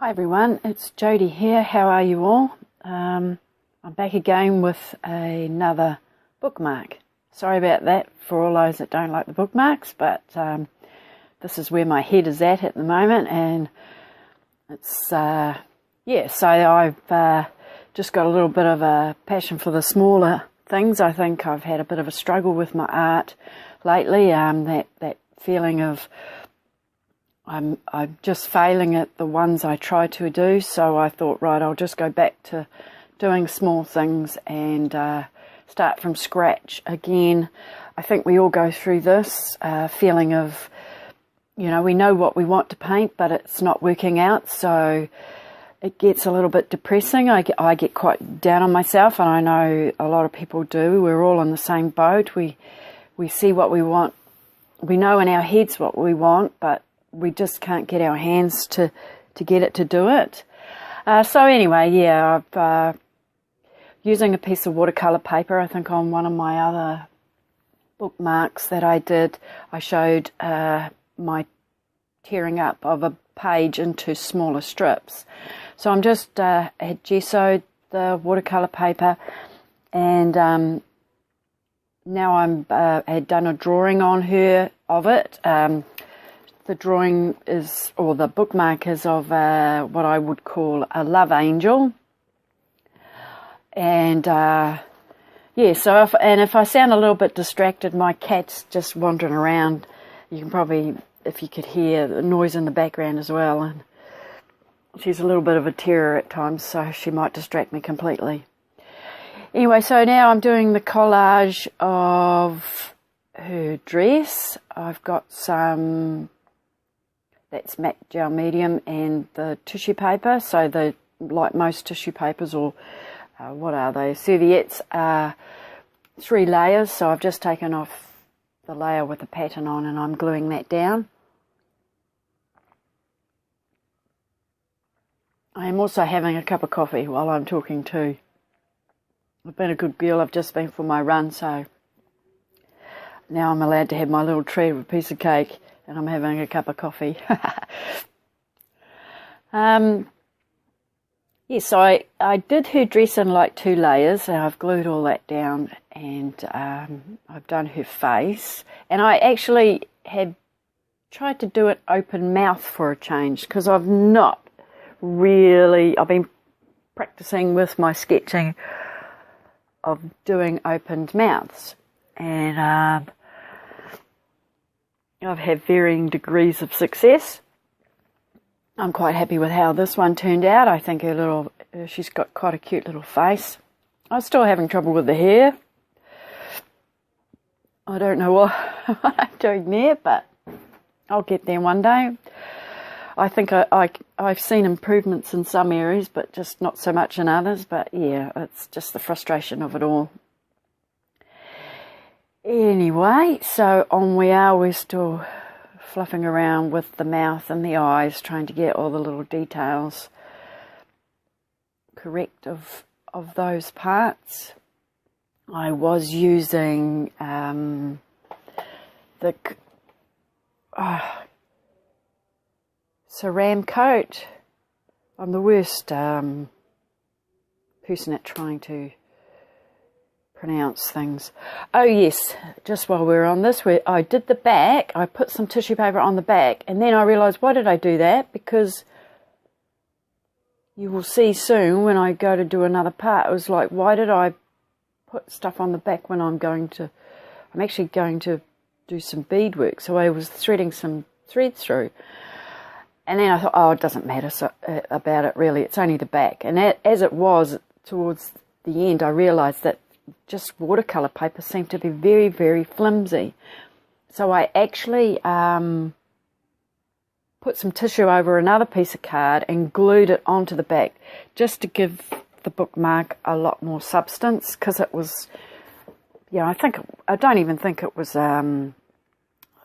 Hi everyone, it's Jodie here. How are you all? I'm back again with another bookmark. Sorry about that for all those that don't like the bookmarks, but this is where my head is at the moment, and it's so I've just got a little bit of a passion for the smaller things. I think I've had a bit of a struggle with my art lately, that feeling of I'm just failing at the ones I try to do, so I thought, right, I'll just go back to doing small things and start from scratch again. I think we all go through this feeling of, you know, we know what we want to paint, but it's not working out, so it gets a little bit depressing. I get quite down on myself, and I know a lot of people do. We're all in the same boat. We see what we want. We know in our heads what we want, but we just can't get our hands to get it to do it. So anyway, yeah, I've using a piece of watercolour paper. I think on one of my other bookmarks that I did, I showed my tearing up of a page into smaller strips. So I'm just had gessoed the watercolour paper, and now I'm had done a drawing on her of it. The drawing is, or the bookmark is, of what I would call a love angel. And so if I sound a little bit distracted, my cat's just wandering around. You can probably, if you could hear the noise in the background as well. And she's a little bit of a terror at times, so she might distract me completely. Anyway, so now I'm doing the collage of her dress. I've got some, that's matte gel medium, and the tissue paper. So like most tissue papers, or what are they, serviettes, are 3 layers. So I've just taken off the layer with the pattern on, and I'm gluing that down. I am also having a cup of coffee while I'm talking too. I've been a good girl. I've just been for my run, so now I'm allowed to have my little treat of a piece of cake, and I'm having a cup of coffee. Yes, so I did her dress in like 2 layers, and I've glued all that down, and I've done her face. And I actually had tried to do it open mouth for a change, because I've been practicing with my sketching of doing opened mouths, and I've had varying degrees of success. I'm quite happy with how this one turned out. I think she's got quite a cute little face. I'm still having trouble with the hair. I don't know what I'm doing there, but I'll get there one day. I think I've seen improvements in some areas, but just not so much in others. But yeah, it's just the frustration of it all. Anyway, so on we are. We're still fluffing around with the mouth and the eyes, trying to get all the little details correct of those parts. I was using the Ceramcoat. I'm the worst person at trying to pronounce things. Oh yes, just while we're on this, I did the back. I put some tissue paper on the back, and then I realised, why did I do that? Because you will see soon when I go to do another part, it was like, why did I put stuff on the back when I'm actually going to do some beadwork? So I was threading some thread through. And then I thought, oh, it doesn't matter about it really, it's only the back. And as it was, towards the end, I realised that just watercolour paper seemed to be very, very flimsy. So I actually put some tissue over another piece of card and glued it onto the back, just to give the bookmark a lot more substance, because it was, I don't even think it was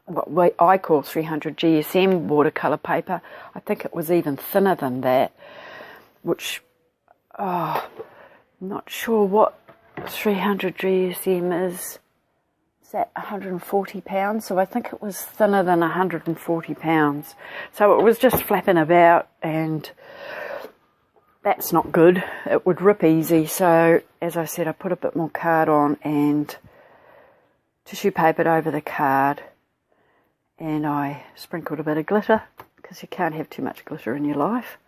what I call 300 GSM watercolour paper. I think it was even thinner than that, which, I'm not sure what 300 GSM is. is that 140 pounds? So I think it was thinner than 140 pounds. So it was just flapping about, and that's not good. It would rip easy. So as I said, I put a bit more card on and tissue papered over the card, and I sprinkled a bit of glitter, because you can't have too much glitter in your life.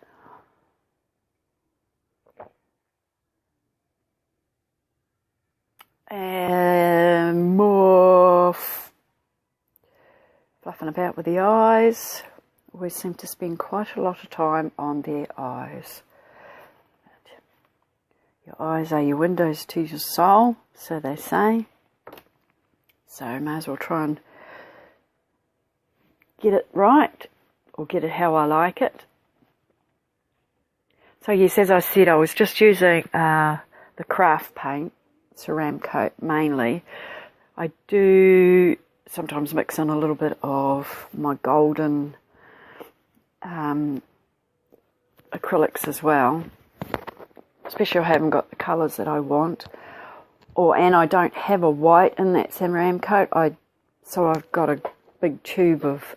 And more fluffing about with the eyes. Always seem to spend quite a lot of time on their eyes. Your eyes are your windows to your soul, so they say. So I may as well try and get it right, or get it how I like it. So yes, as I said, I was just using the craft paint, Ceramcoat mainly. I do sometimes mix in a little bit of my golden acrylics as well, especially if I haven't got the colours that I want, and I don't have a white in that Ceramcoat. So I've got a big tube of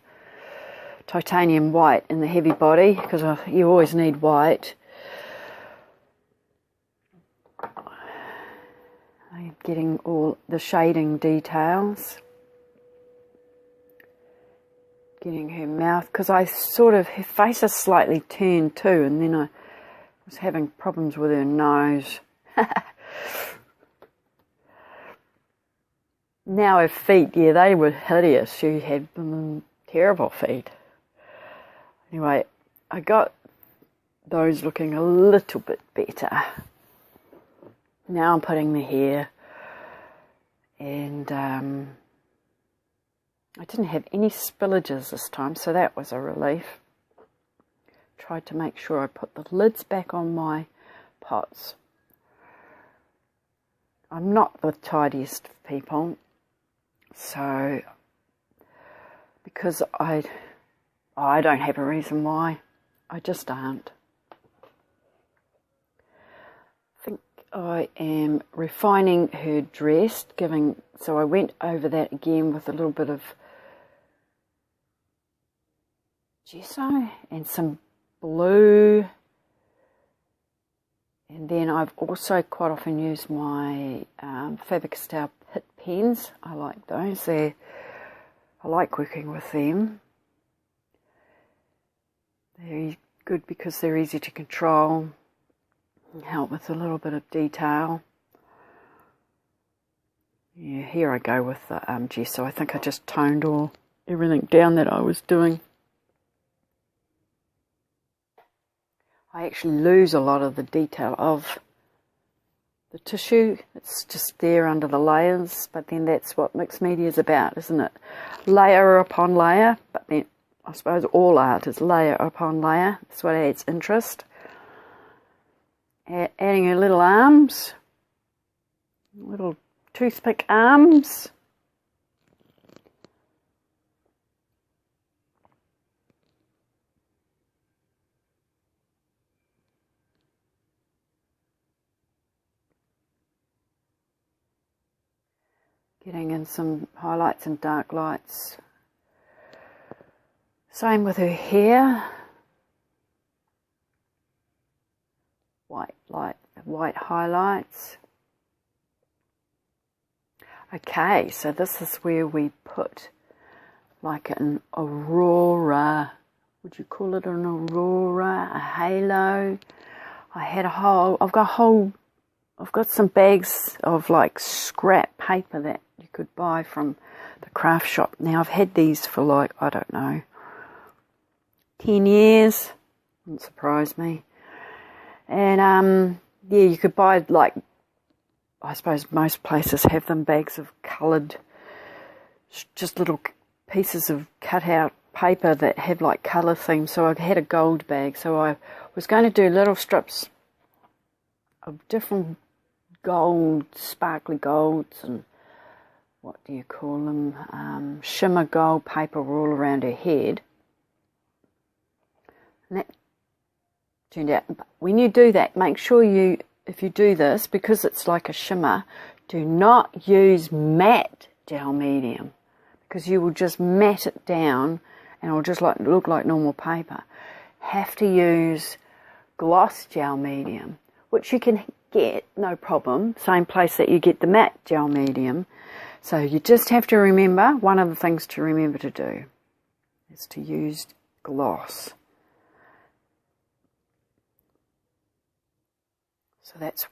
titanium white in the heavy body, because you always need white. I'm getting all the shading details, getting her mouth, because her face is slightly turned too, and then I was having problems with her nose. Now her feet, yeah, they were hideous. She had terrible feet. Anyway, I got those looking a little bit better. Now I'm putting the hair, and I didn't have any spillages this time, so that was a relief. Tried to make sure I put the lids back on my pots. I'm not the tidiest of people, so because I don't have a reason why, I just aren't. I am refining her dress, so I went over that again with a little bit of gesso and some blue, and then I've also quite often used my Faber Castell Pitt Pens. I like those. I like working with them. They're good because they're easy to control. Help with a little bit of detail. Yeah, here I go with the gesso. I think I just toned everything down that I was doing. I actually lose a lot of the detail of the tissue. It's just there under the layers, but then that's what mixed media is about, isn't it? Layer upon layer, but then I suppose all art is layer upon layer. That's what adds interest. Adding her little arms, little toothpick arms. Getting in some highlights and dark lights. Same with her hair. White highlights. Okay, so this is where we put like an aurora. Would you call it an aurora? A halo? I've got some bags of like scrap paper that you could buy from the craft shop. Now I've had these for like, I don't know, 10 years. Wouldn't surprise me. And yeah, you could buy, like, I suppose most places have them, bags of coloured, just little pieces of cut out paper that have like colour themes. So I had a gold bag, so I was going to do little strips of different gold, sparkly golds, and what do you call them, shimmer gold paper all around her head. And that turned out, when you do that, make sure if you do this, because it's like a shimmer, do not use matte gel medium, because you will just mat it down and it'll just look like normal paper. Have to use gloss gel medium, which you can get, no problem, same place that you get the matte gel medium. So you just have to remember, one of the things to remember to do is to use gloss. So that's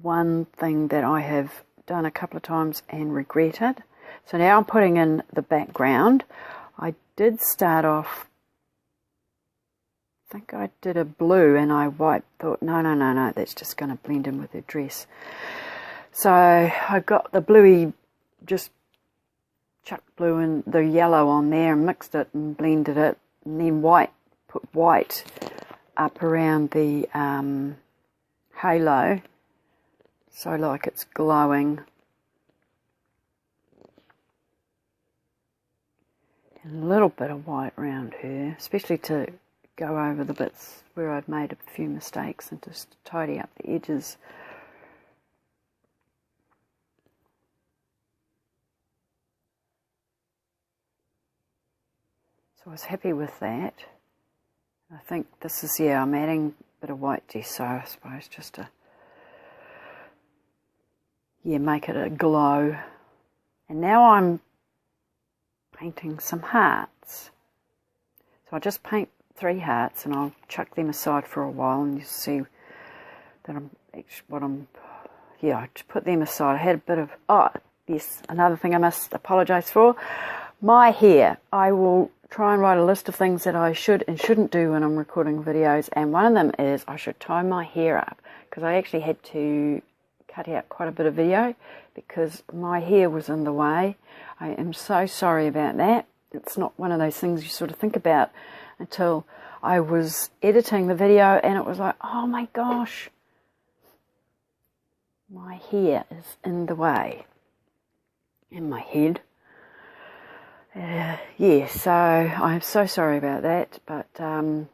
one thing that I have done a couple of times and regretted. So now I'm putting in the background. I did start off, I think I did a blue and I thought no, that's just going to blend in with the dress. So I got the bluey, just chucked blue and the yellow on there and mixed it and blended it, and then put white up around the halo, so like it's glowing. And a little bit of white around her, especially to go over the bits where I'd made a few mistakes and just tidy up the edges. So I was happy with that. I think this is, yeah, I'm adding a bit of white gesso, I suppose, just to, yeah, make it a glow. And now I'm painting some hearts. So I just paint 3 hearts and I'll chuck them aside for a while, and you see that I just put them aside. I had a bit of, oh yes, another thing I must apologise for, my hair. I will try and write a list of things that I should and shouldn't do when I'm recording videos, and one of them is I should tie my hair up, because I actually had to cut out quite a bit of video because my hair was in the way. I am so sorry about that. It's not one of those things you sort of think about until I was editing the video, and it was like, oh my gosh, my hair is in the way, and my head. Yeah, so I'm so sorry about that, but I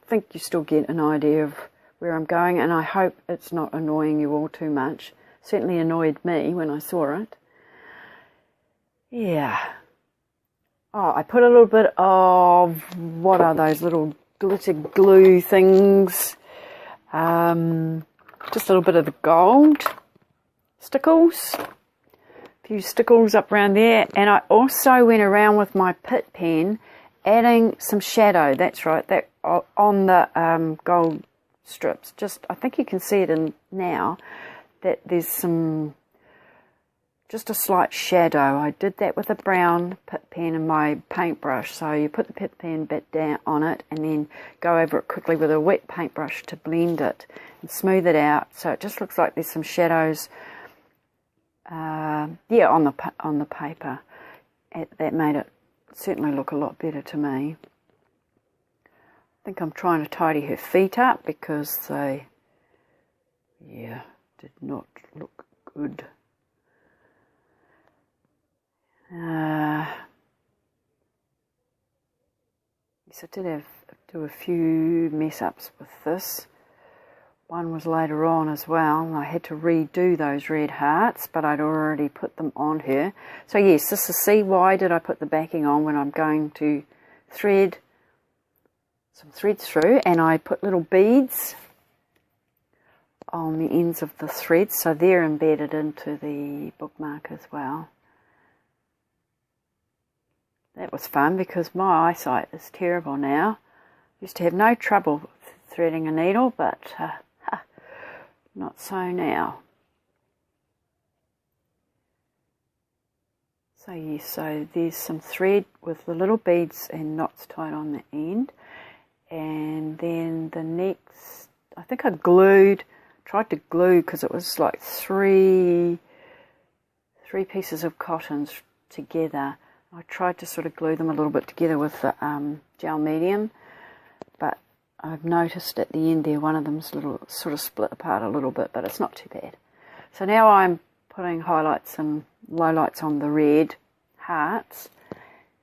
think you still get an idea of where I'm going, and I hope it's not annoying you all too much. Certainly annoyed me when I saw it. Yeah. Oh, I put a little bit of, what are those little glitter glue things? Just a little bit of the gold stickles. Few stickles up around there, and I also went around with my Pitt pen adding some shadow. That's right, that on the gold strips. Just, I think you can see it in now that there's just a slight shadow. I did that with a brown Pitt pen and my paintbrush. So you put the Pitt pen bit down on it and then go over it quickly with a wet paintbrush to blend it and smooth it out, so it just looks like there's some shadows. Yeah, on the paper. That made it certainly look a lot better to me. I think I'm trying to tidy her feet up because they, yeah, did not look good. Yes, I did do a few mess ups with this. One was later on as well. I had to redo those red hearts, but I'd already put them on her. So yes, this is, see, why did I put the backing on when I'm going to thread some threads through, and I put little beads on the ends of the threads, so they're embedded into the bookmark as well. That was fun because my eyesight is terrible now. Used to have no trouble threading a needle, but not so now. So yes, so there's some thread with the little beads and knots tied on the end, and then the next, I think I tried to glue, because it was like three pieces of cottons together. I tried to sort of glue them a little bit together with the gel medium, but I've noticed at the end there one of them's sort of split apart a little bit, but it's not too bad. So now I'm putting highlights and lowlights on the red hearts,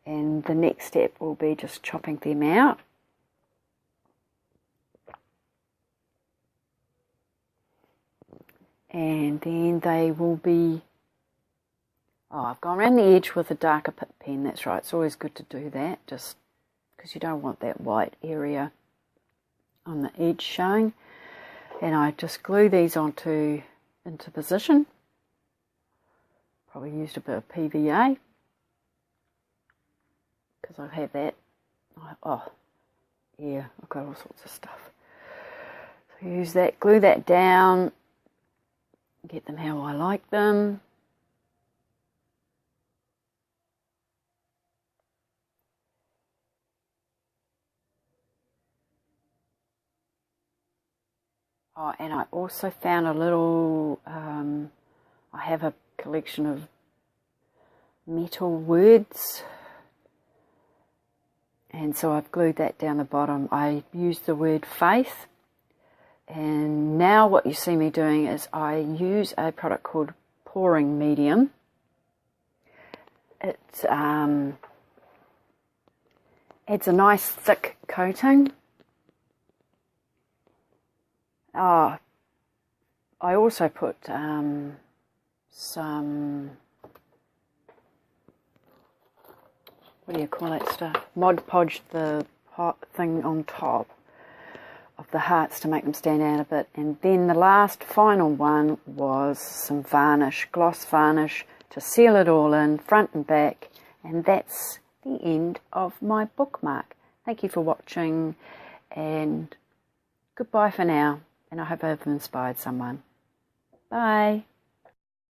and the next step will be just chopping them out. And then they will be, Oh, I've gone around the edge with a darker Pitt pen. That's right. It's always good to do that, just because you don't want that white area on the edge showing. And I just glue these into position. Probably used a bit of PVA because I have that. Oh, yeah, I've got all sorts of stuff. So use that, glue that down, get them how I like them. Oh, and I also found a little, I have a collection of metal words, and so I've glued that down the bottom. I used the word faith, and now what you see me doing is I use a product called pouring medium. It adds a nice thick coating. Oh, I also put some, what do you call that stuff? Mod Podge, the hot thing on top of the hearts to make them stand out a bit. And then the last final one was some varnish, gloss varnish, to seal it all in, front and back. And that's the end of my bookmark. Thank you for watching, and goodbye for now. And I hope I've inspired someone. Bye.